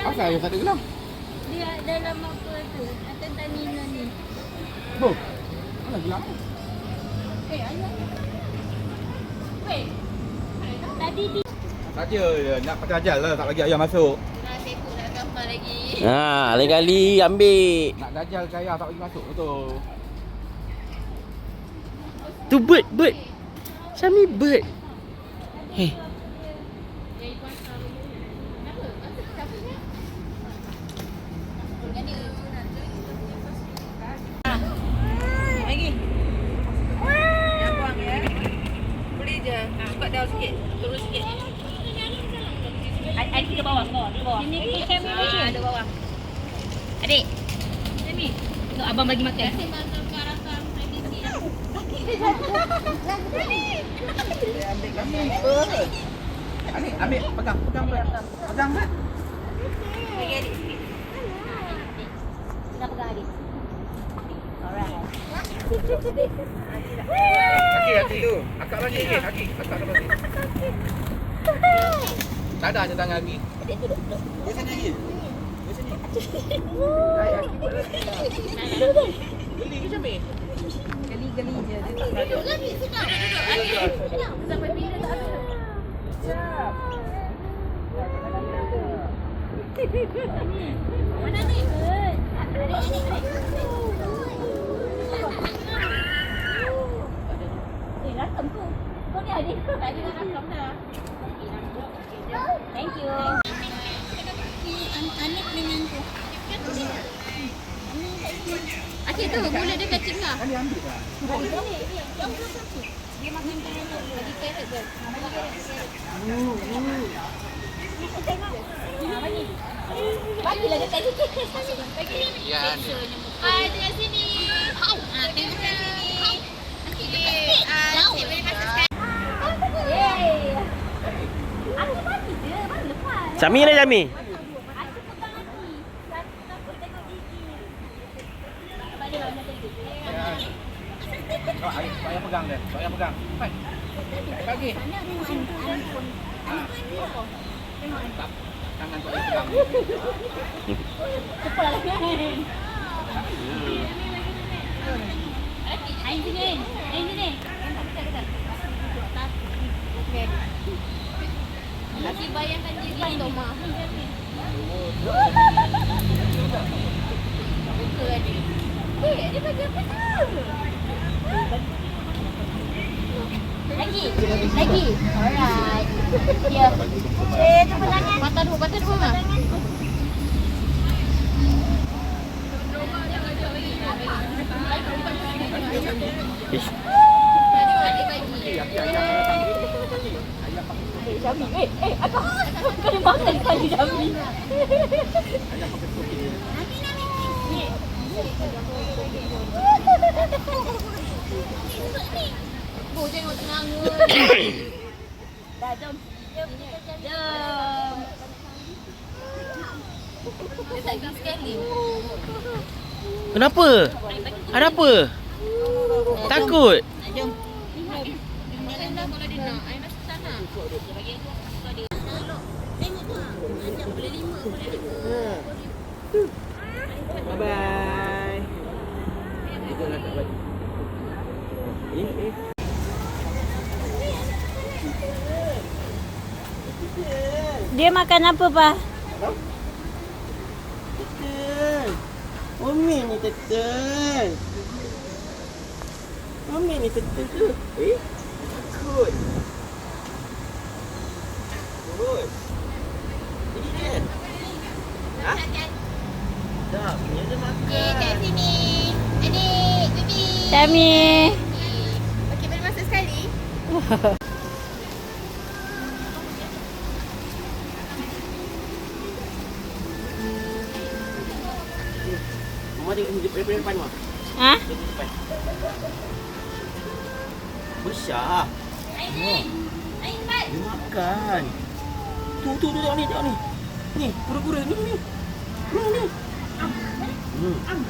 Asal yang tak ada gelang? Dia dalam apa tu? Atas tanina ni. Oh. Mana gelang? Ayah. Weh. Tadi di Saja nak pakai ajal lah, tak bagi ayah masuk. nak tepu nak gambar lagi. Ha, lain kali ambil. Nak gajal ke ayah tak bagi masuk betul. Tu bird. Syami bird. Hei. Lagi. Yang buang ya. Boleh je. Buka down sikit. Turun sikit. Adik ke bawah. Ini kamera je. Ada bawah. Adik. Sini. Tengok abang bagi makan. Kasih makan ke arah kan. Ambil pegang berat. Bagi adik sikit. Kita pegang adik. Alright. Kaki tu. Akak bagi sikit. Akak bagi. Tak ada je tangan lagi. Adik duduk. Di sini lagi. Di sini. Geli ke Syamil? Geli je. Duduk lagi. Duduk. Sampai bila tak ada. Mana ni? Rakam tu. Kau ni adik kau tak ada rakam dah. Thank you. Anik dengan tu. Okey tu, gula dia kacang lah. Kan dia ambil lah. Dia makan carrot. Bagi carrot je. Bagilah dia tadi. Bagi. Ya. Hai, tengok sini. Tengok sini. Okey. Cik boleh masuk sekarang. Yeay. Aku mati je. Baru lepas. Syami mana Syami? Aku pegang lagi. Aku tengok gigi. Balik lah nak tengok. Ayah pegang dia. Ayah pegang. Hai. Bagi. Mana tengok handphone. Tak. Tangan tu ayah pegang. Cepat kan. Ain sini. Okey. Nanti bayangkan diri Toma. Betul tadi. Dia bagi apa tu? Lagi. Alright. Ya. Cuba tangan. Patah dua mah. Ish. Syami, apa? Kau makan kali Syami. Oh, tengok tengah. Dah, jom. Dia tak pergi sekali. Kenapa? Ada apa? Takut? Jom. Rendah kalau dia nak. I rasa tak nak. Dia bagi aku. Tengok tu. Ajak boleh 5. Bye-bye. Dia makan apa, Pak? Tetel. Mami ni tetel. Mami ni tetel tu. Takut. Terus. Ini dia. Ha? Tak, punya dia makan. Kat sini. Adik, baby. Syami. Okey, boleh masuk sekali? Mama tengok di depan Mama. Ha? Tengok depan. Besar. Ain, Pat. Dia makan. Tu tengok ni. Ni, kura-kura ni. Ni.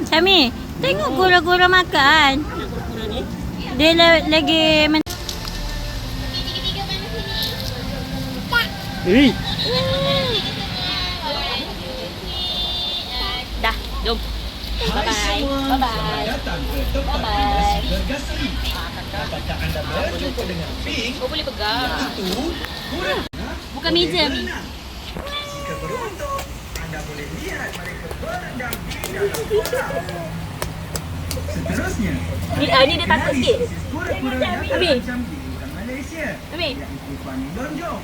Syami, tengok gula-gula makan. Tengok kura-kura ni. Dia lagi Hei. Jom. Bye-bye. Bye-bye. Bye-bye. Dapatkah anda berjumpa dengan Pink? Kau boleh pegang. Itu kurang. Bukan meja, Mi. Jika beruntung, anda boleh lihat mereka berendam di dalam kolam. Seterusnya, Ni dia takut sikit. kura-kura yang Ami. terancam di hutan Malaysia, Ami. iaitu Kuani Lonjong.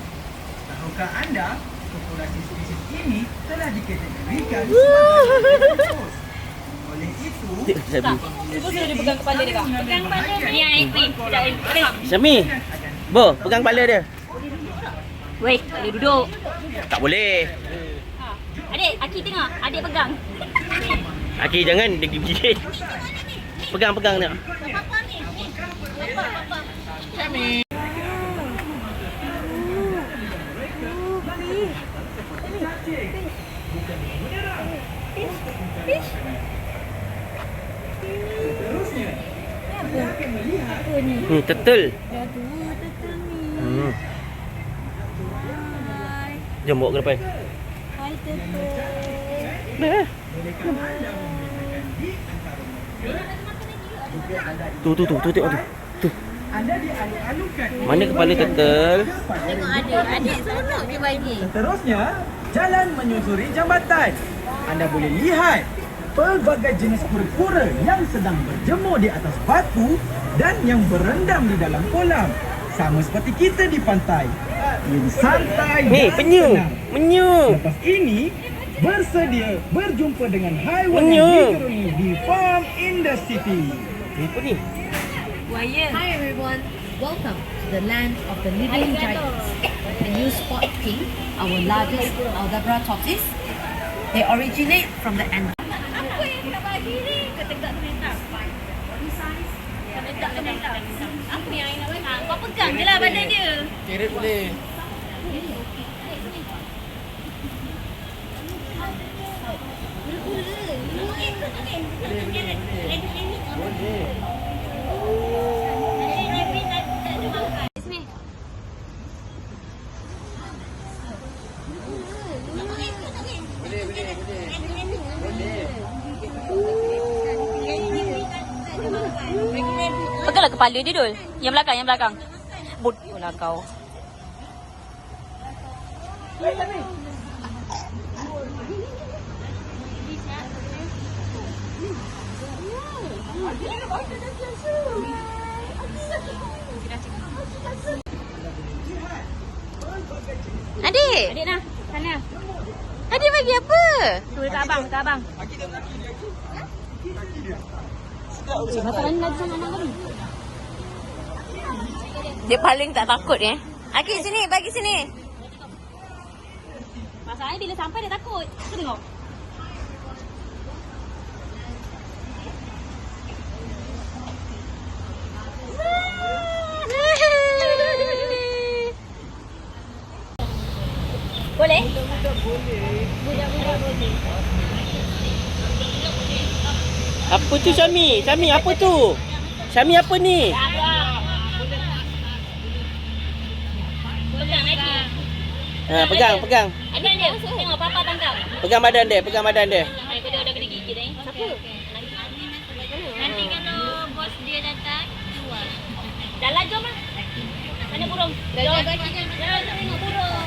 Tahukah anda, populasi spesies ini telah dikategorikan sebagai khusus. Oleh itu, Cuba suruh dia pegang kepala dia, Kak. Pegang kepala ni. Ni air cream. Sekejap, air cream. Syami. Bo, pegang kepala dia. Weh, tak boleh duduk. Tak boleh. Adik, Aki tengok. Adik pegang. Aki jangan dia gigit. Pegang-pegang nak. Turtle. Jom bawa ke depan. Dah. Tu tengok tu. Tu. anda dialih-alihkan. Mana kepala turtle? Tengok adik seronok dia bagi. Seterusnya, jalan menyusuri jambatan. Anda boleh lihat pelbagai jenis kura-kura yang sedang berjemur di atas batu dan yang berendam di dalam kolam. Sama seperti kita di pantai. Yang santai Hei, dan penyu. tenang. Penyu. Lepas ini, bersedia berjumpa dengan haiwan Penyu. yang digeruni di Farm in the City. Apa ni? Buaya. Hi everyone, welcome to the land of the living giants. Can you spot pink, our largest Aldabra tortoise? They originate from the Andes. Apa yang tak bagi ni? Kau tegak terletak. Kau tegak terletak. Apa yang I nak bagi? Kau pegang je lah badan dia. Keret boleh. Peganglah kepala dia, Dul. Yang belakang. Bodoh lah kau. Adik nak. Sana. Adik bagi apa? Tu dekat abang. Makanan lagi sama anak kami. Dia paling tak takut Aki sini, bagi sini. Masalahnya bila sampai dia takut. Kau tengok. Boleh? Budak-budak boleh. Apa tu Syami? Syami apa tu? Syami apa ni? Pegang lagi. Pegang. Badan dia. Tengok papa tangkap. Pegang badan dia. Kau dah kena gigit ni. Siapa? Nanti kalau bos dia datang, keluar. Jalan jom lah. Mana burung? Jom. Jalan tengok burung.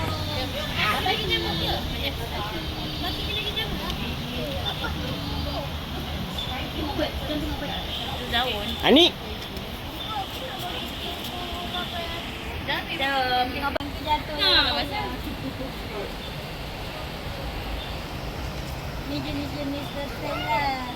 Bagi jambut dia. Bagi dia lagi jambut. Daun. Ani. Jom. Tengok bangkit jatuh. Ni jenis-jenis turtle lah.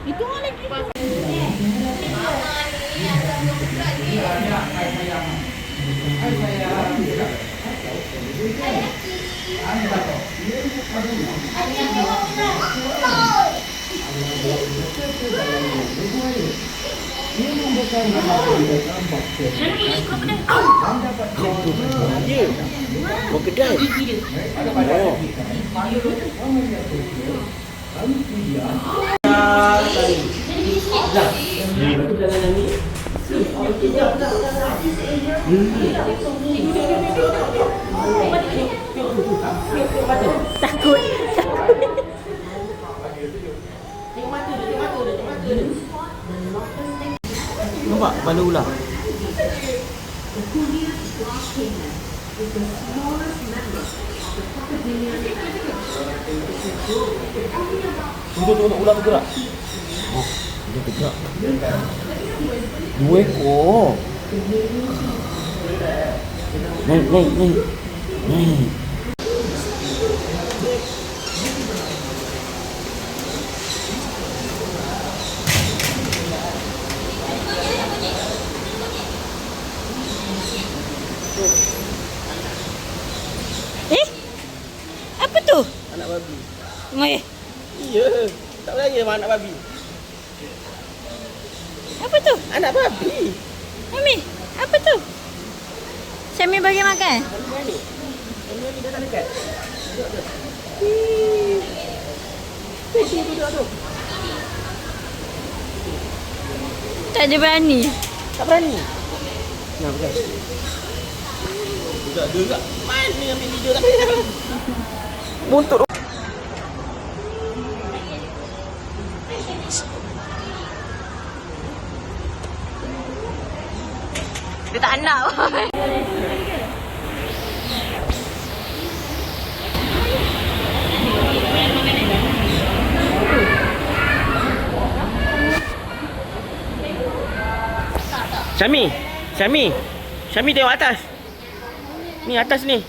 Itu lagi. Ya. Kau kedai. Oh. Takut. Nampak kepala ular. Tunggu ular bergerak. Oh, dia bergerak. 2 ekor. Naik. Apa tu? Anak babi. Mai. Ya, tak percaya sama anak babi. Apa tu? Anak babi. Mami, apa tu? Syami bagi makan. Ini datang dekat. Tak ada berani. Tak berani. Nah, bukan. Gerak. Mana ambil video tak boleh. Buntut. Dia tak nak. Syami tengok atas. Ni atas ni.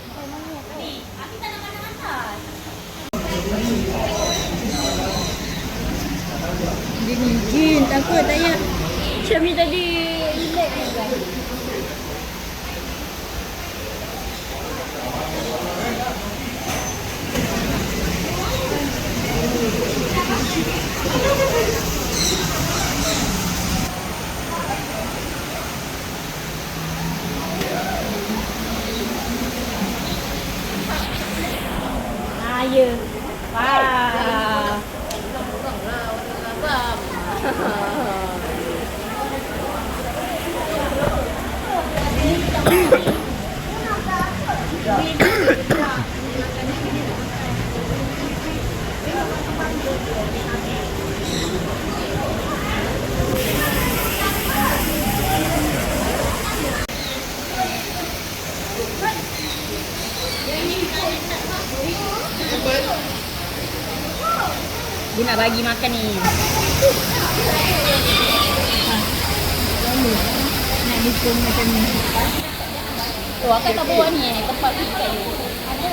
Dia ni jin, takut tak ya. Syami tadi relax juga. Ya. Wah. Dia nak bagi makan ni. Nak dukung macam ni. Oh, akak tak bawa ni tempat ikat ni. Ada.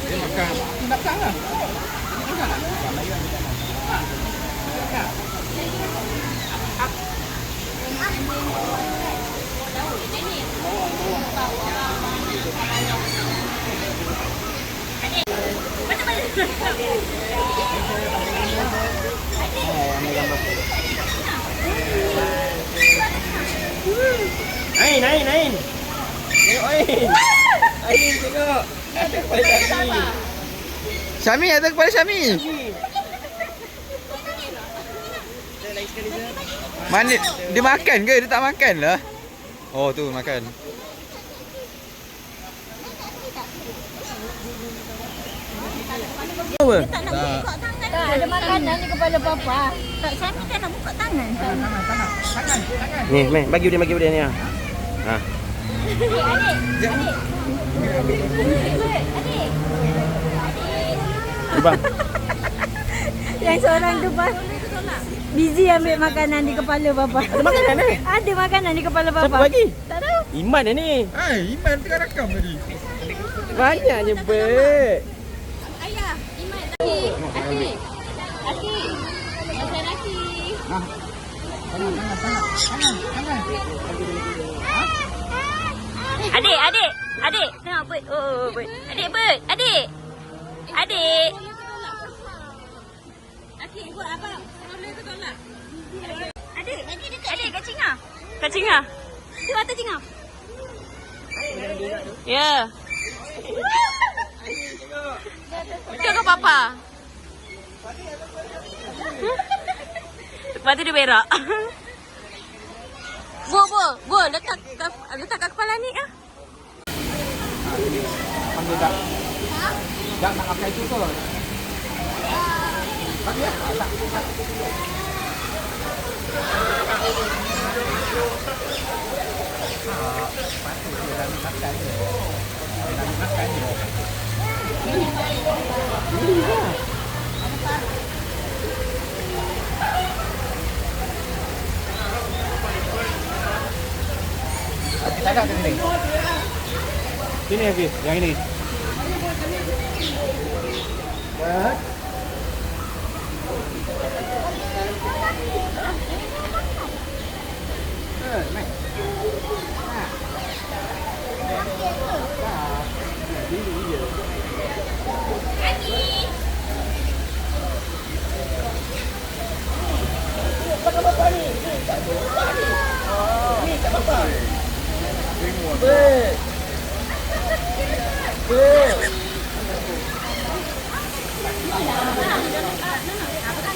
Dia makan. Makan lah. Nain. Tengok Ain. Ain tengok. Ada kepala Syami. Syami, ada kepala Syami. Mana dia makan ke? Dia tak makan lah. Oh tu makan. Apa? Tak nak buka tangan. Tak ada makanan di kepala papa. Tak, Syami kan nak buka tangan. Tangan. Ni, bagi dia ni ah. Ha. Adik. Bang. Yang seorang tu pas busy ambil makanan di kepala bapa. Ada makanan eh? Ada makanan di kepala bapa. Siapa bagi? Tak tahu. Iman ni. Iman tengah rakam tadi. Banyaknya bet. Ayah, Iman. Adik. Macam laki. Adik. Tengok bird. Oh, bird. Adik. Adik. Adik buat apa? Kacing ah. Tu mata cingap. Ya. Cakap papa. Lepas tu dia berak. Bu, letak kat kepala ni ah. Panggil dah. Dah nak pakai itu ke? Bagi ya? Tak. Patut dia dah makan je. Dah makan je. Ini lah. Tak ada ke sini? Sini Hafiz, yang ini. Dah. Mai.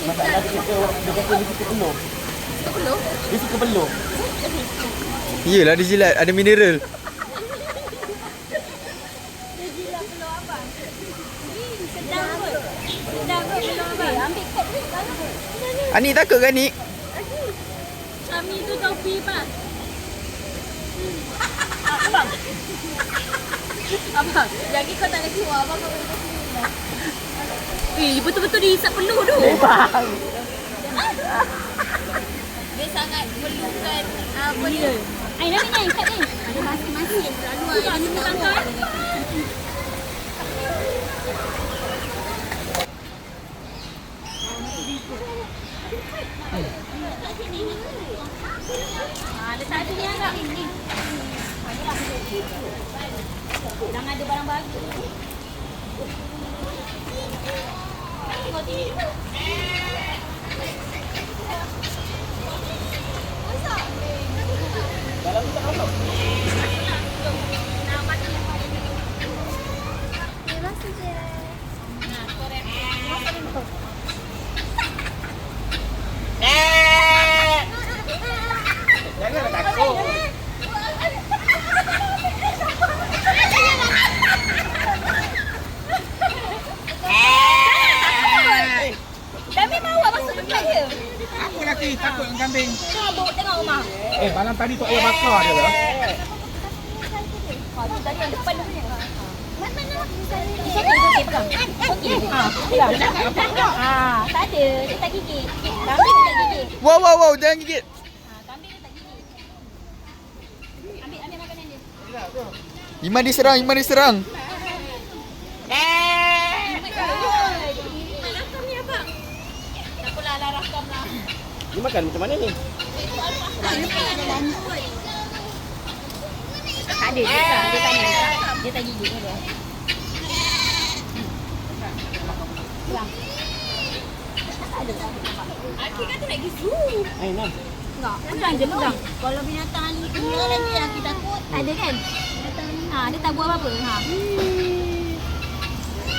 Masalah dia suka peluh. Dia suka peluh. Iyalah dia jilat, ada mineral. Anik takut ke Anik? Kami tu topi pak. Abang, jadi kau tak nak keluar. Abang kau boleh keluar. Betul-betul dihisap penuh tu. Dia sangat perlukan apa ni? Ai dah ni ikat ni. Ada masing-masing selalu ada ni tangkap. Letak sini agak. Jangan ada barang baru. Tengok TV. Dalam tu tak apa. Janganlah takut. Kami mau abang masuk tempat dia. Apa lagi takut dengan kambing? Kabut tengok rumah. Malam tadi tu ayah bakar dia lah. Tu tadi yang depan tu. Okey, pegang. Okey. Tak ada. Dia tak gigit. Kambing dia tak gigit. Wow, jangan gigit. Kambing dia tak gigit. Ambil makanan dia. Iman diserang. Rakam ni apa? Tak apalah, rakam lah. Dia makan macam mana ni? Tak ada. Dia tak ni. Dia tak gigit dia. Pegang. Tak ada. Aki kata nak pergi zoo. Nah. Enggak, pegang je pegang. Kalau binatang ni kena nanti aku takut. Tak ada kan? Dia tak buat apa-apa.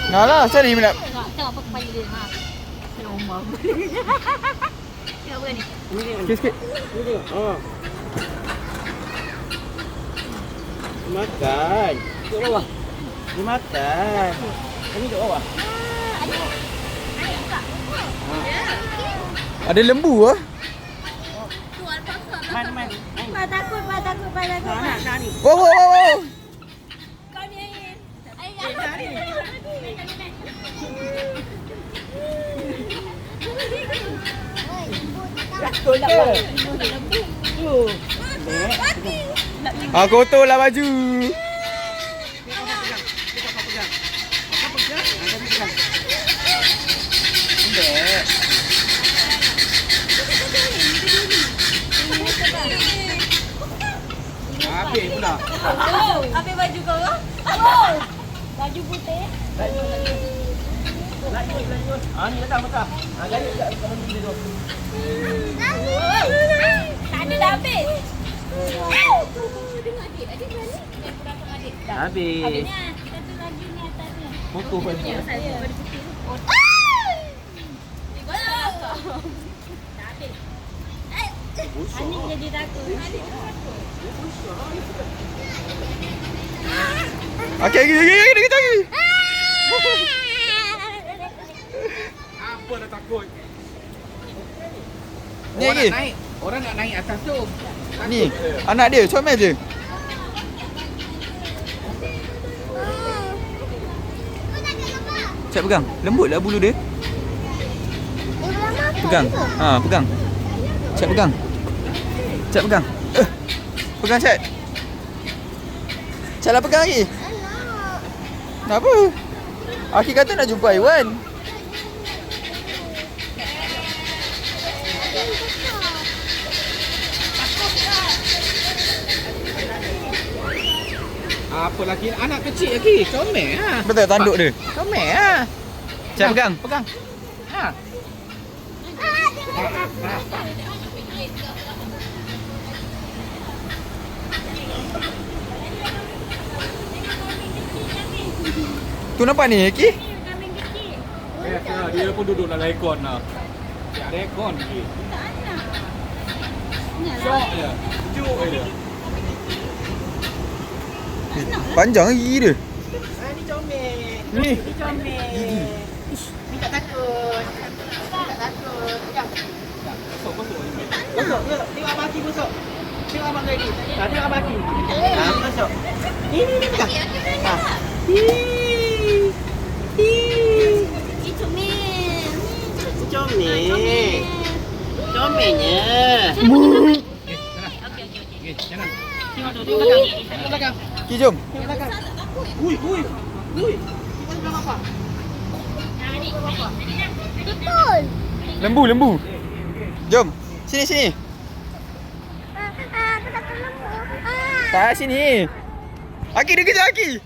Nah lah, sorry nak. Tengok apa kepala dia. Kena umam. Tengok apa ni? Sikit. Ini tengok. Makan. Duduk bawah. Dia makan. Ini duduk bawah. Ada lembu ah. Man. Pak takut. Nah ni. Wow. Kau ni Ain. Takut ke? Tu. Kotor lah baju. Habis pula. Habis baju kau ke? Baju putih. Lanjut. Ni datang. Gaya tak kalau ni tu. Tak ada dah habis. Habis. Adanya satu lagi ni atas ni. Pokok balik. Anik jadi takut. Okey, lagi. Apa dah takut? Ni lagi. Orang nak naik atas tu. Ni, anak dia, comel je. Cak pegang. Lembut lah bulu dia. Pegang. Ha, pegang. Cak pegang. Cak pegang. Pegang Cak. Cak lah pegang lagi. Kenapa? Aki kata nak jumpa haiwan. Apa lagi? Anak kecil lagi. Comel ah. Betul tanduk dia. Comel ah. Cak pegang. Pegang. Ha. Tu nampak ni, Aki? Kambing kecil. Dia pun duduk dalam aircon lah. Dia ada aircon lagi. Syok je. Sejuk je. Panjang lagi dia. Ni comel. Ni. Ni comel. Ni tak takut. Tak takut. Pegang. Bosok. Bosok. Tengok abang Aki bosok. Tengok abang lagi. Tengok abang Aki. Bosok. Ni pegang. Comel. Comelnya. Okey. Jangan. Tengok tu, tengok belakang. Tengok belakang. Ki, jom. Tengok belakang. Ui. Tengok belakang apa? Betul. Lembu. Jom. Sini. Tak, sini. Aki, dia kejar Aki.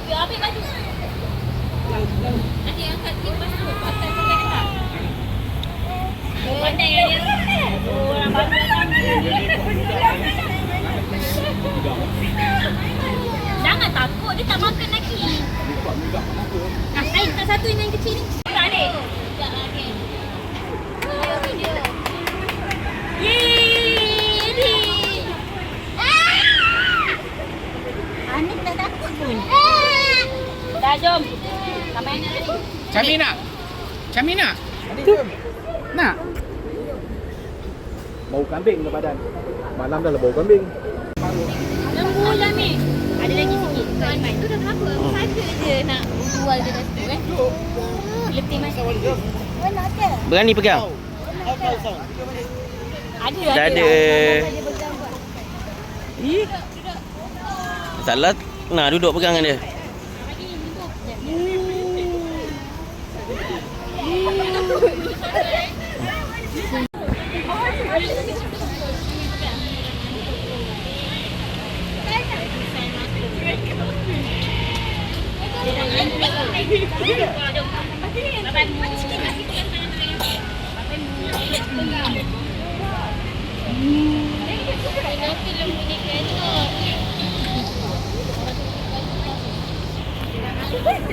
Ya, ambil baju. Nanti angkat lepas tu. Pakai tak? Pandai kan dia? Oh, orang baru datang. Jangan takut, dia tak makan lagi. Air tak satu yang kecil ni. Tak ada. Sekejap lagi. Ayo video. Yeay! Anik tak takut pun. Dah jom. Sama yang tadi. Camina. Jom. Nak. Bau kambing ke badan. Malam dah lah bau kambing. Lembu lah ni. Ada lagi sikit. Tuan Mai. Tu dah berapa? Satu je nak jual dia kat situ kan. Letih Mai. Mana ada? Berani pegang. Ada. Dah ada. Salah. Nah, duduk pegangan dia.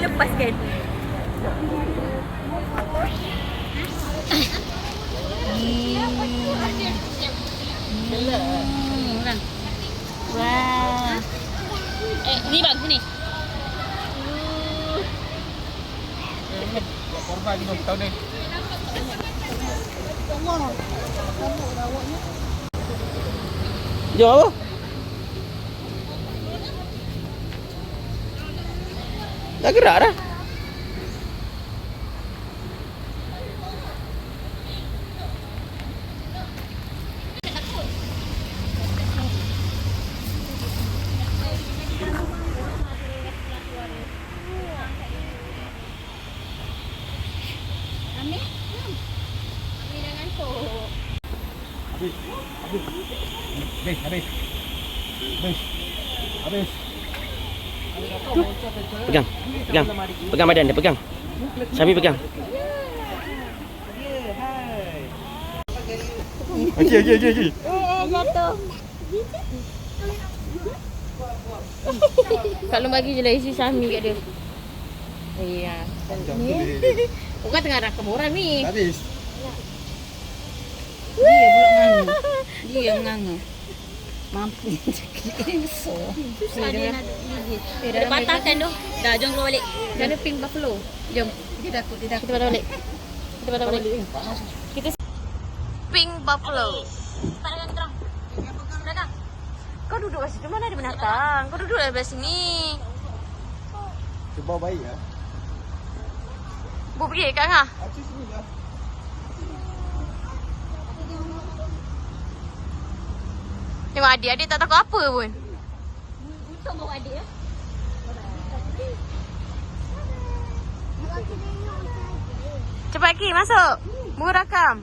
Lepaskan. Wah. Ni bang sini. Korban 5 tahun ni. Jom apa? Dah gerak dah. Habis. Pegang. Pegang. Pegang badan dia, pegang. Syami pegang. Okey. Jatuh. Kalau bagi je lah isi Syami kat dia. Iya. Bukan tengah rakam orang ni. Habis. Dia pula menganga. Dia menganga. Mampu so. Susah dia nak gigit. Dia patahkan tu. Dah, jom keluar balik. Dia ada pink buffalo. Jom. Dia takut. Kita patah balik. Kita Pink buffalo. patahkan terang. Belakang. Kau duduk kat situ, mana ada binatang? Kau duduk dari sini. Cuba baik ah. Bu pergi kat Angah. Acu sini lah. Tengok adik tak takut apa pun. Untung bawa adik ya. Cepat Ki, masuk. Buku rakam.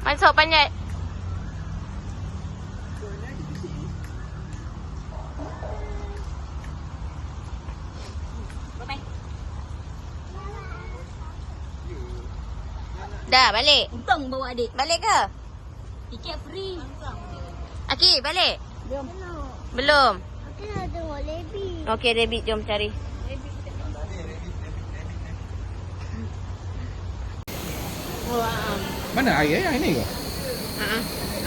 Masuk panjat. Bye-bye. Dah, balik. Untung bawa adik. Balik ke? Tiket free. Aki, balik? Jom. Belum. Aku nak tengok Lebi. Okey, rabbit jom cari. Oh, Mana air ni ke?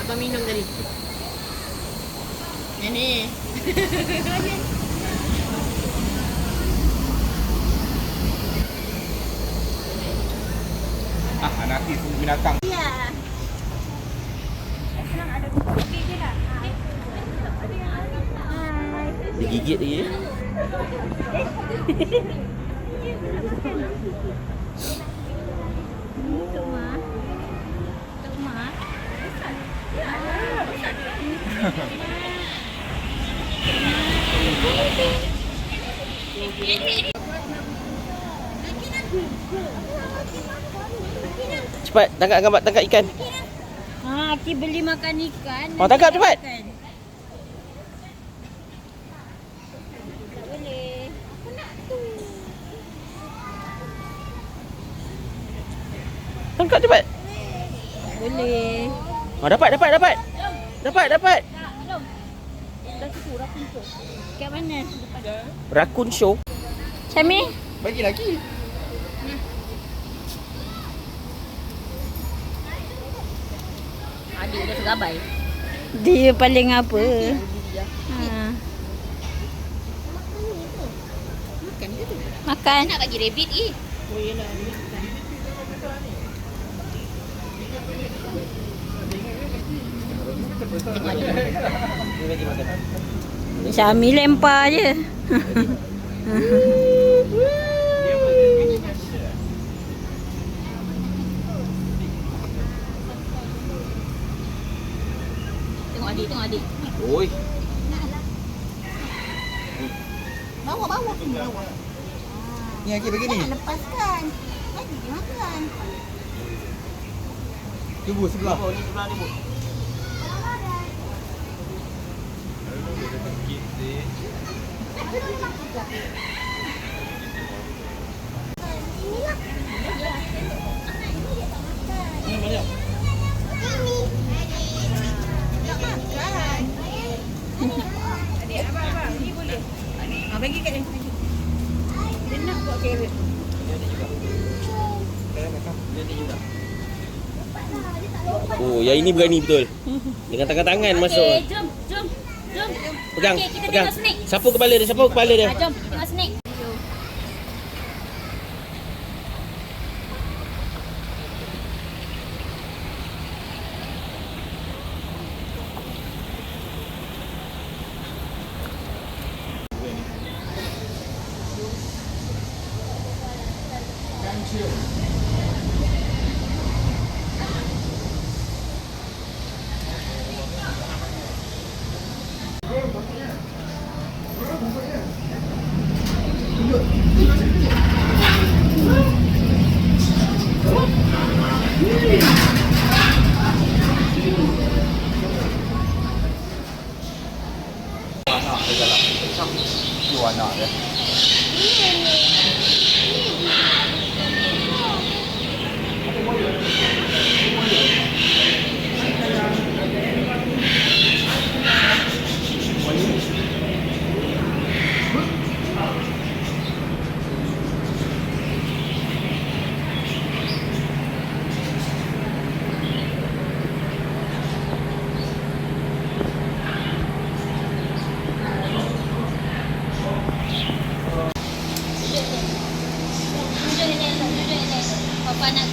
abang minum tadi. Ini. Nanti binatang. Ya. Senang ada kopi je lah. Dia gigit lagi. Untuk Ma. Untuk Ma. Cepat, tangkap ikan. Ha, Aki beli makan ikan. Oh, tangkap cepat. Tak boleh. Aku nak tu. Tangkap cepat. Boleh. Oh, dapat. Dapat. Dah situ rakun tu. Kat mana? Rakun show. Syami? Bagi lagi. Adik dia tergabai. Dia paling apa? Ha. Makan. Nak bagi rabbit ni. Syami lempar je. Tengok adik. Oi. Bawa. Ni lagi begini. Lepaskan. Lagi dia makan. Cuba sebelah. Ni sebelah ni, Bu. Bagi kat dia. Dia nak buat carrot. Oh, yang ini berani betul. Dengan tangan-tangan masuk. Okey, jom. Pegang, Okey, kita pegang. tengok snake. Sapu kepala dia. Jom, tengok snake.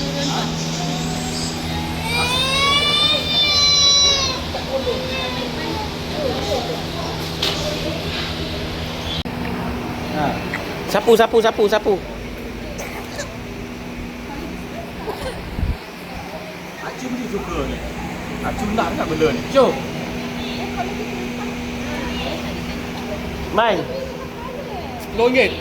turun Pak. Sapu. Acum dia suka ni. Acum nak dekat benda ni. Jom. Main. RM10.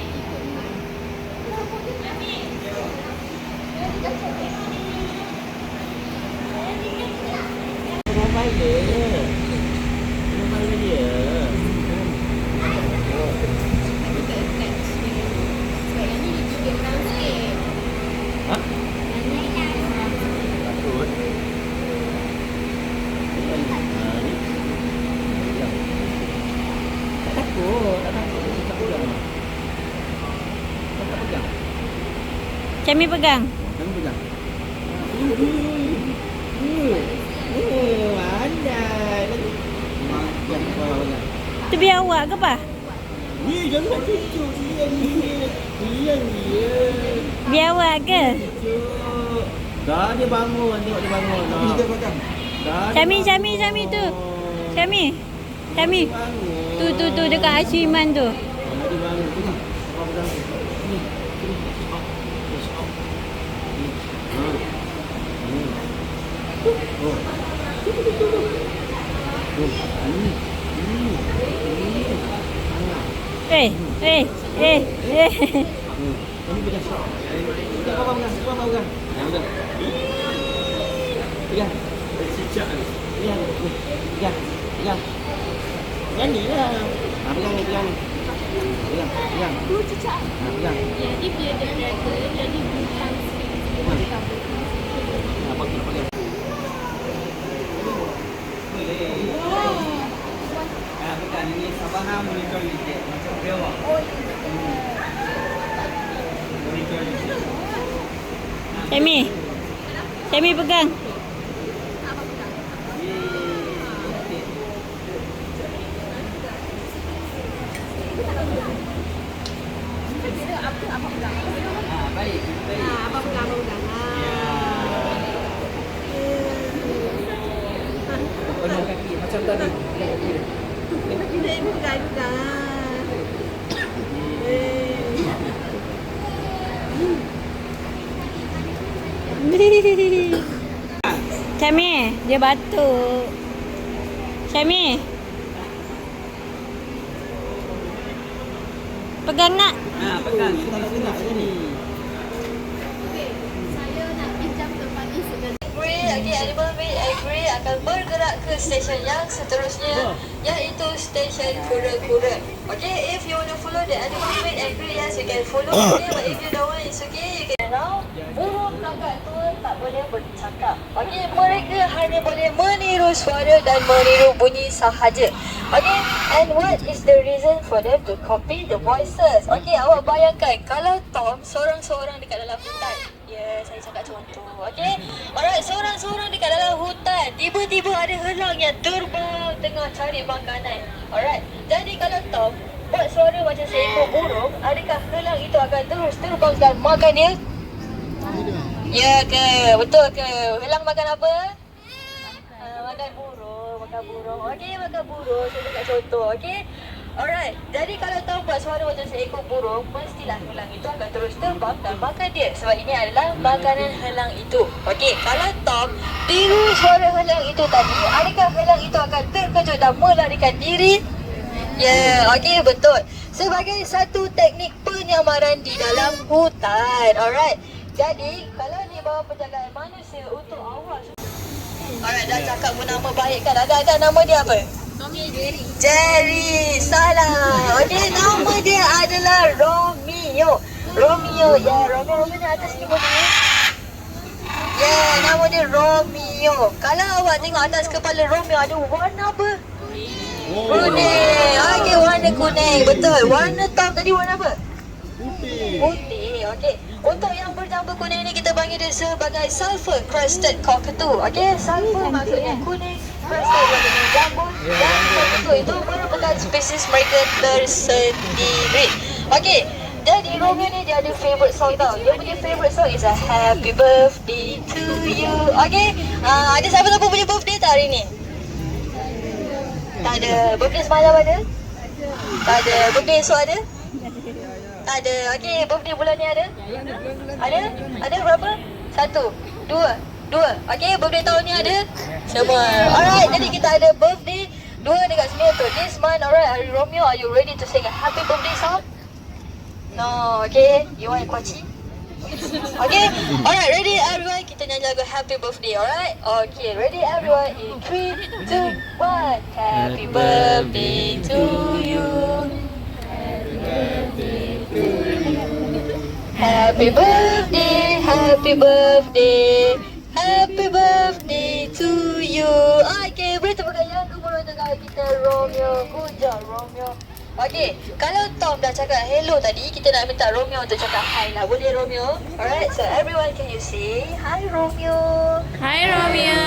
Main dia. Cami pegang. Pandai. Tu biar awak ke apa? Ni jangan cucu dia ni. Dia. Biar awak ke? Dah dia bangun, tengok dia bangun. Cami tu. Cami. Tu dekat Aci Iman tu. Dia bangun. Sini. Eh. Ini pegang shot. Apa pegang? Yang betul. Pegang. Cicak ni. Pegang. Yang ni lah. Pegang. Tu cicak. Pegang. Jadi dia dragon, jadi bukan Pakai. Bukan ini Sabana monitor listrik macam Dewa. Oh monitor listrik. Cami pegang. Baik. Abang pegang. Penuh kaki macam tadi. Cami, dia batuk. Cami. Pegang nak? Pegang sini. Animal Maid Agree akan bergerak ke stesen yang seterusnya, iaitu stesen kura-kura. Okay, if you want to follow the Animal Maid Agree, yes, you can follow. Okay, but if you don't want, it's okay. You can now. Burung kakak tua tak boleh bercakap. Okay, mereka hanya boleh meniru suara dan meniru bunyi sahaja. Okay, and what is the reason for them to copy the voices? Okay, awak bayangkan kalau Tom seorang-seorang dekat dalam hutan. Ya, saya cakap contoh. Okay, alright, seorang-seorang dekat dalam hutan, tiba-tiba ada helang yang terbang tengah cari makanan. Alright, jadi kalau Tom buat suara macam seekor burung, adakah helang itu akan terus terbang dan makan dia? Ya ke? Betul ke? Helang makan apa? Makan burung. Okey, makan burung. Saya cakap contoh. Okey. Alright. Jadi kalau Tom buat suara macam seekor burung, mestilah helang itu akan terus terbang dan makan dia. Sebab ini adalah makanan helang itu. Okey, kalau Tom tiru suara helang itu tadi, adakah helang itu akan terkejut dan melarikan diri? Ya, okey, betul. Sebagai satu teknik penyamaran di dalam hutan. Alright. Jadi, kalau di bawah penjagaan manusia untuk awak... Alright, dah cakap pun nama baik kan? Ada nama dia apa? Jerry. Salah. Okey, nama dia adalah Romeo. Romeo ni atas ni boleh. Ya, nama dia Romeo. Kalau awak tengok atas kepala Romeo ada warna apa? Kuning. Okey, warna kuning. Betul. Warna Tom tadi warna apa? Putih. Okey. Untuk yang berjambu kuning ni kita panggil dia sebagai sulfur crested cockatoo. Okey, sulfur maksudnya kuning, crested maksudnya jambu, dan cockatoo itu merupakan spesies mereka tersendiri. Okey, Jadi Romeo ni dia ada favourite song tau. Dia punya favourite song is a Happy Birthday to you. Okay, ada siapa-siapa punya birthday tak hari ni? Tak ada. Birthday semalam ada? Tak ada. Birthday esok ada? Tak ada. Okay, birthday bulan ni ada? Ada? Ada berapa? 1, 2. Okay, birthday tahun ni ada? Semua. Alright, jadi kita ada birthday 2 dekat sini untuk this month. Alright, Romeo, are you ready to sing a happy birthday song? No, okay. You want kuaci? Okay, alright, ready everyone? Kita nyanyi lagu happy birthday, alright? Okay, ready everyone? In 3, 2, 1. Happy birthday to you. Happy birthday, happy birthday, happy birthday to you. Okay, beri tepuk tangan yang kemudian dengan kita Romeo. Good job Romeo. Okay, kalau Tom dah cakap hello tadi, kita nak minta Romeo untuk cakap hi lah. Boleh Romeo? Alright, so everyone can you say hi Romeo? Hi Romeo.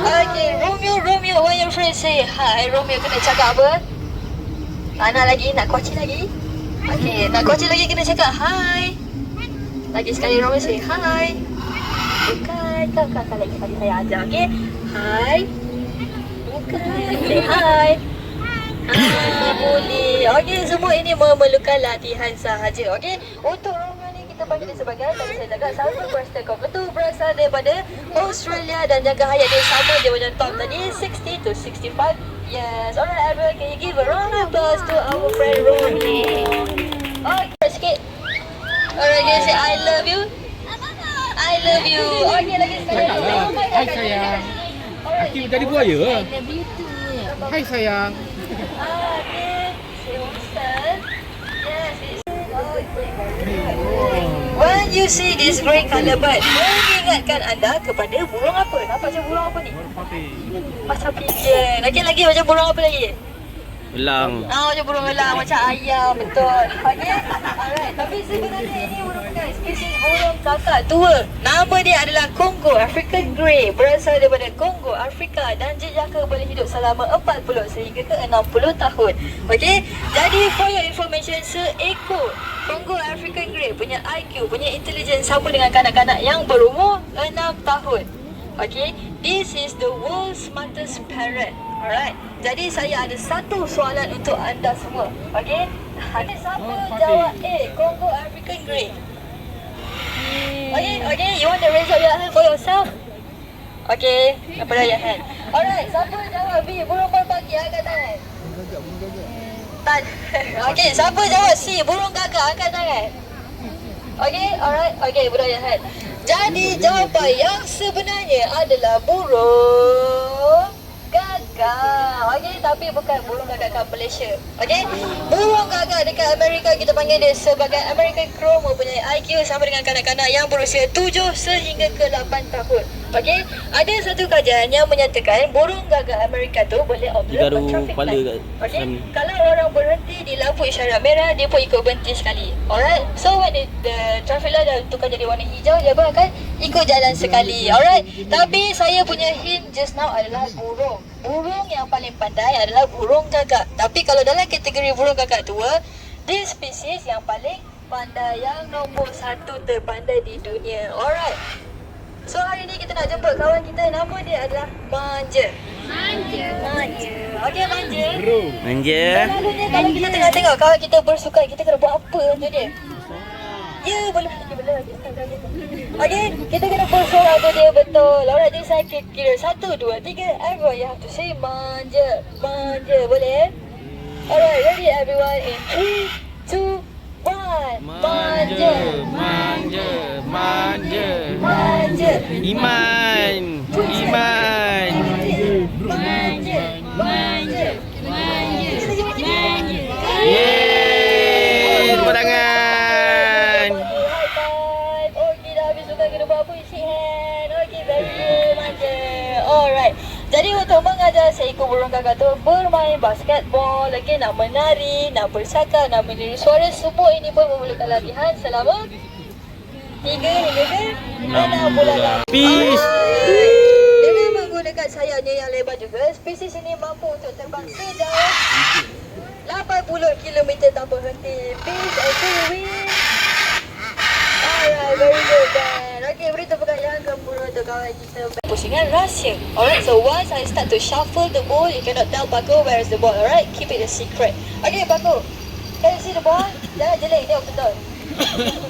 Okay, Romeo, when your friend say hi, Romeo kena cakap apa? Nak lagi? Nak kuaci lagi? Okay, nak kuaci lagi kena cakap hi. Lagi sekali Romeo say hi. Bukan, kau lagi sekali saya ajar, okay? Hi. Bukan, say hi. Boleh. Okey, semua ini memerlukan latihan sahaja. Okey, untuk Romeo ni kita panggil dia sebagai, tadi saya cakap, Salva Preston Cockatoo, berasal daripada Australia dan jaga hayat dia sama je macam Tom tadi, 60 to 65 years. Alright everyone, can you give a round of applause to our friend Romeo? Okay, sikit. Alright, can you say I love you? I love you. Okey, lagi sekali. Hai sayang. Akil jadi buaya. I love you too. Hai sayang. Okay, Winston. Yes, it's when you see this grey colour bird, mengingatkan anda kepada burung apa? Nampak macam burung apa ni? Macam pigeon. Lagi macam burung apa lagi? Elang. Macam burung elang, macam ayam, betul. Okay, alright. Tapi sebenarnya ini merupakan spesies burung kakak tua. Nama dia adalah Congo African Grey. Berasal daripada Congo, Afrika dan dijangka boleh hidup selama 40 sehingga ke 60 tahun. Okay, jadi for your information, seekor Congo African Grey punya IQ, punya intelligence sama dengan kanak-kanak yang berumur 6 tahun. Okay, this is the world's smartest parrot. Alright, jadi saya ada satu soalan untuk anda semua. Okay, ada siapa jawab A, Congo African Grey? Okay, you want to raise up your hand for yourself? Okay, apa dah your hand? Alright, siapa jawab B, burung merpati, angkat tangan. Tak. Okay, siapa jawab C, burung gagak, angkat tangan. Okay, alright, okay, put your hand. Jadi jawapan yang sebenarnya adalah burung gagak. Okey, tapi bukan burung gagak kat Malaysia. Okey, burung gagak dekat Amerika kita panggil dia sebagai American Crow, mempunyai IQ sama dengan kanak-kanak yang berusia 7 sehingga ke 8 tahun. Okey, ada satu kajian yang menyatakan burung gagak Amerika tu boleh observe traffic light. Okey, kalau orang berhenti di lampu isyarat merah, dia pun ikut berhenti sekali. Alright, so when the traffic light dah tukar jadi warna hijau, dia pun akan ikut jalan sekali. Alright, tapi saya punya hint just now adalah burung. Burung yang paling pandai adalah burung gagak. Tapi kalau dalam kategori burung gagak tua, dia spesies yang paling pandai, yang nombor 1 terpandai di dunia. Alright, so hari ni kita nak jemput kawan kita, nama dia adalah Manja. Okey, Manja. Manja. Selalunya kalau kita tengah tengok kawan kita bersukan, kita kena buat apa untuk dia? Ya, boleh. Okey, kita kena bersorak untuk dia, betul. Alright, jadi saya kira 1, 2, 3. Everyone, you have to say Manja. Manja, boleh? Alright, ready everyone? In 3, 2, 1. Manja. Manja. Manja. Manja. Iman. Iman. Manja. Manja. Manja. Yeay, tepuk tangan. High five. Okey, dah habis suka kena buat apa? Shake hand. Okey, very good. Manja. Alright. Jadi untuk mengajar seekor burung gagak tu bermain basketball, okay, nak menari, nak bercakap, nak meniru suara, semua ini pun memerlukan latihan selama 3 hingga ke 6 bulan. Peace. Dengan menggunakan sayapnya yang lebar juga, spesies ini mampu untuk terbang sejauh 80 km tanpa henti. Peace and free win. Alright, very good then. Okay, beri tepukan yang gembira untuk kawan kita. Pusingan rahsia. Alright, so once I start to shuffle the ball, you cannot tell Paco where is the ball. Alright, keep it a secret. Okay, Paco. Can you see the ball? Jangan jelek, tengok betul.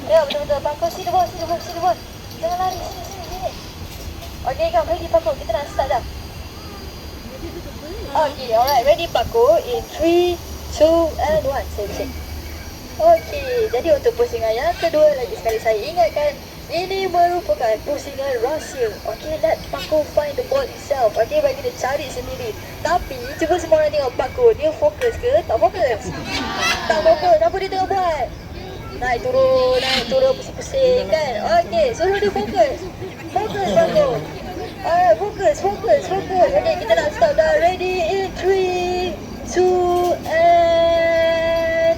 Tengok betul-betul. Paco, see the ball, see the ball, see the ball. Jangan lari, sini. Okay, come, ready Paco. Kita nak start dah. Okay, alright, ready Paco. In 3, 2, and 1. Saya check. Okey, jadi untuk pusingan yang kedua lagi sekali saya ingatkan, ini merupakan pusingan rahsia. Okey, let Paco find the ball itself. Okey, bagi dia cari sendiri. Tapi, cuba semua orang tengok Paco. Dia fokus ke? Tak fokus. Tak fokus. Apa dia tengah buat? Naik turun, pusing-pusing kan? Okey, suruh dia fokus. Fokus Paco. Alright, fokus. Okey, kita nak start dah. Ready in 3, 2, and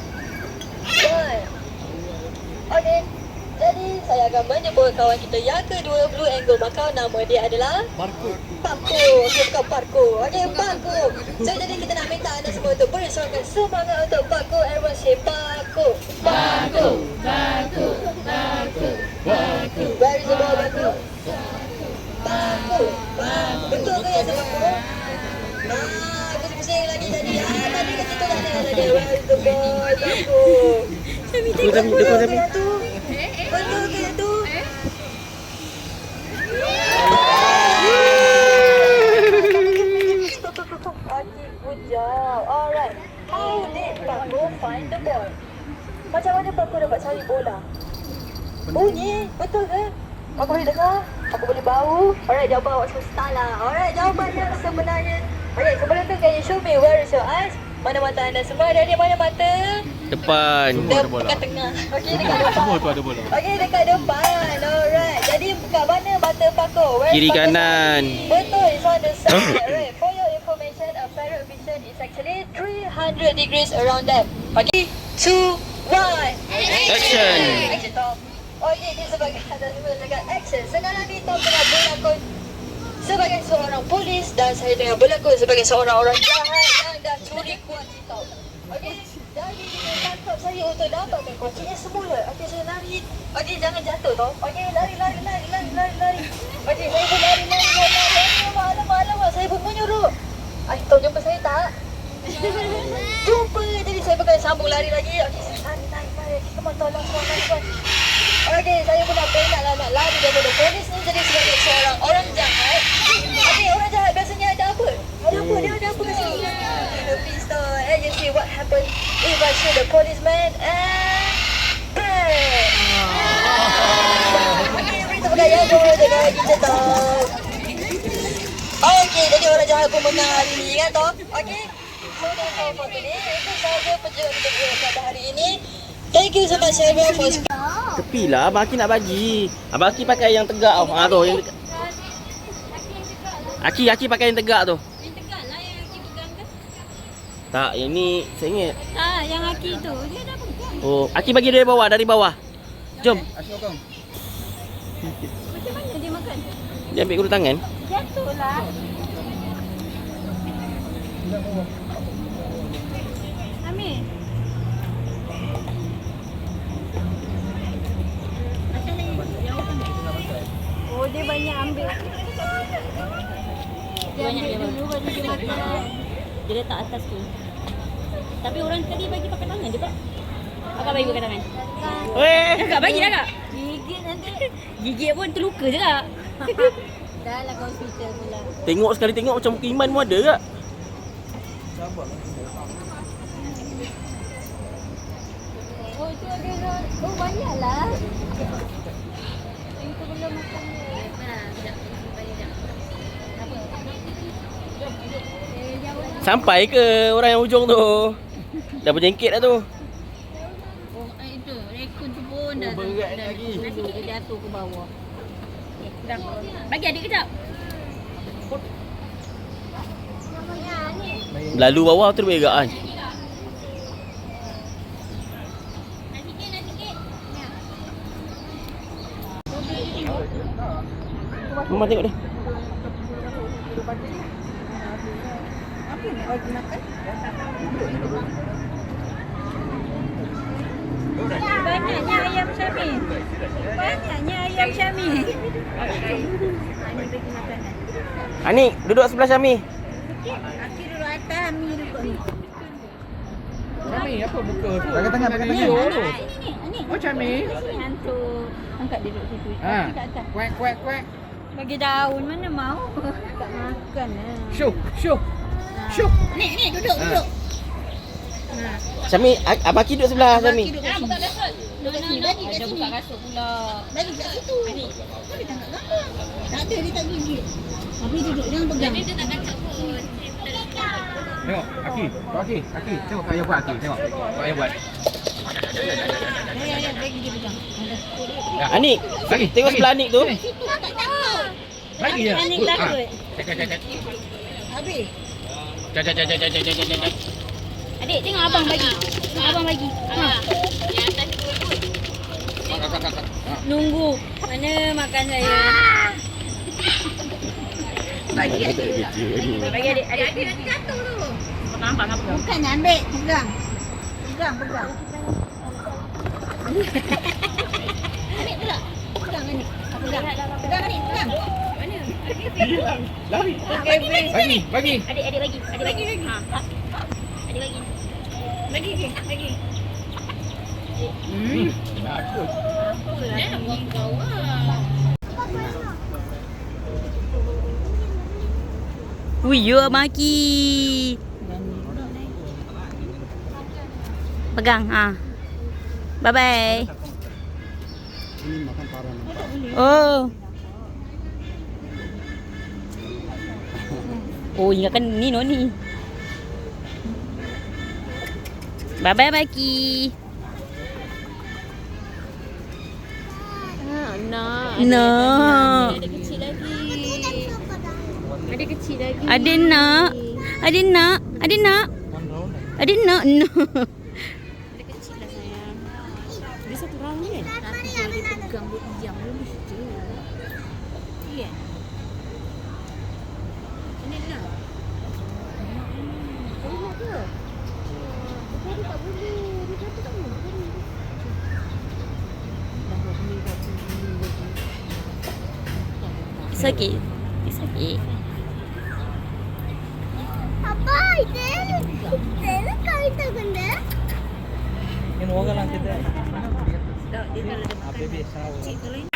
1. Okey, jadi saya akan menyebut kawan kita yang kedua Blue Angle Macau. Nama dia adalah Paco. Okey, bukan Paco. Okey, Paco. So jadi kita nak minta anda semua untuk bersorakan semangat untuk Paco. Everyone say Paco. Where is the ball, Paco? Paco. Betul ke yang sebut Paco? Pusing lagi tadi. Tadi kat situ tak ada lagi. Where is the ball, Paco? Betul ke yang tu? Betul ke yang tu? Okay, good job. Alright. How did Paco find the ball? Macam mana Paco dapat cari bola? Bunyi, betul ke? Aku boleh dengar? Aku boleh bau? Alright, jawapan awak semua start lah. Alright, jawapan yang sebenarnya. Okay, sebelum tu can you show me where is your eyes? Mana mata anda semua? Dari mana mata? Depan. Dekat tengah. Okey, dekat depan. Semua tu ada bola. Okey, dekat depan. Alright. Jadi kat mana mata Paco? Kiri kanan. Betul, it's on the side. Alright. For your information, a parrot vision is actually 300 degrees around them. Okay, 2, 1. Action. Action Tom. Okey, dia sebagai cakap action. Sekarang ni Tom tengah berlakon sebagai seorang polis dan saya tengah berlakon sebagai seorang orang jahat yang dah curi kunci Tom. Okey, jadi dia tangkap saya untuk dapatkan kuncinya semula. Okey, saya lari. Okey, jangan jatuh Tom. Okey, lari. Okey, saya pun lari. Alamak, saya pun menyuruh. Tom jumpa saya tak? Jumpa. Jadi saya bukan sambung lari lagi. Okey, saya lari. Come on, tolong. Okey, saya pun dah penat lah nak lari daripada polis ni. Jadi sebagai seorang orang jahat. Okey, orang jahat biasanya ada apa? Dia ada apa kat sini? The pistol. And you see what happened if I shoot the policeman and bang! Okey, beritahu bukan yang boleh dengar kita Tom. Okey, jadi orang jahat pun menang hari ni kan Tom? Okey, so that's all for today. Itu sahaja perjuangan kita pada hari ini. Thank you so much everyone for Tepilah, Abang Aki nak bagi. Abang Aki pakai yang tegak tau. Tu yang tegak. Aki pakai yang tegak tu. Yang tegak lah yang Aki pegang ke? Tak, yang ni saya ingat. Tak, yang Aki tu. Dia dah pegang. Oh, Aki bagi dari bawah. Jom. Macam mana dia makan? Dia ambil guru tangan. Jatuh lah. Ambil. Oh, dia banyak ambil. Dia ambil dulu baru dia makan. Dia letak atas tu. Tapi orang tadi bagi pakai tangan je tak? Akak bagi pakai tangan. Kakak bagi dah kak? Gigit nanti. Gigit pun terluka je kak. Dah lah ke hospital pula. Tengok sekali macam muka Iman pun ada tak? Oh, itu ada. Oh, banyak lah. Itu belum makan dia. Sampai ke orang yang ujung tu? Dah berjengkit dah tu. Oh, itu rekod tu pun dah berat lagi. Nanti kita jatuh ke bawah. Dah. Bagi adik kejap. Lalu bawah tu lebih agak kan. Mama tengok dia. Banyaknya ayam Syami. Banyaknya ayam Syami. Ani, duduk sebelah Syami. Aki duduk atas, Ami duduk ni. Syami, apa buka tu? Pakai tangan, pakai tangan. Ini. Oh, Syami. Sini hantu. Angkat dia duduk situ. Ha. Aki kat atas. Kuek, kuek, kuek. Bagi daun mana mau. Tak makan lah. Syuk, syuk. Syuk. Ni duduk. Syami, Abang Aki duduk sebelah Syami. Buka kasut. Duduk sini. Bagi kat sini. Buka kasut pula. Bagi kat situ. Dia tak nak gambar. Tak ada, dia tak gigit. Tapi duduk, jangan pegang. Dia tak kacau pun. Tengok, Aki. Aki. Tengok kau yang buat, Aki. Tengok. Kau yang buat. Ya, bagi dia pegang. Anik, Bagi, tengok bagi. sebelah Anik tu. Situ tak takut. Lagi ya? Anik Good. takut. Cek. Habis. Cek. Adik, tengok abang bagi. Abang bagi. Ha. Yang atas tu pun. Nunggu. Mana makan saya? Bagi adik. Bagi adik. Adik jatuh tu. Nampak. Bukan ambil. Pegang. Adik pula. Pegang Adik. Pegang Adik. Pegang. Mana? Lari. Bagi. Adik bagi. Ha. Adik bagi. Bagi. Takut. Wuyo maki. Pegang. Ha. Bye bye. Oh. Oh, ingatkan ni Noni. Bye bye Maki. No. Ada kecil lagi. Ada nak. No. Ada kecil lah sayang. Dia satu round ni kan? Tapi dia pegang dia diam lebih je. Iya. Ini nak. Nak ke? Dia tak boleh. Dia tak boleh. Sakit. Sakit. ಅಪ್ಪ ಇದೇನು ಕಾಯ್ತಾ ಬಂದೆ Ini ಹೋಗಲ್ಲ ಅಂತಿದ್ದೆ. Dia kalau dia makan. Cik kalau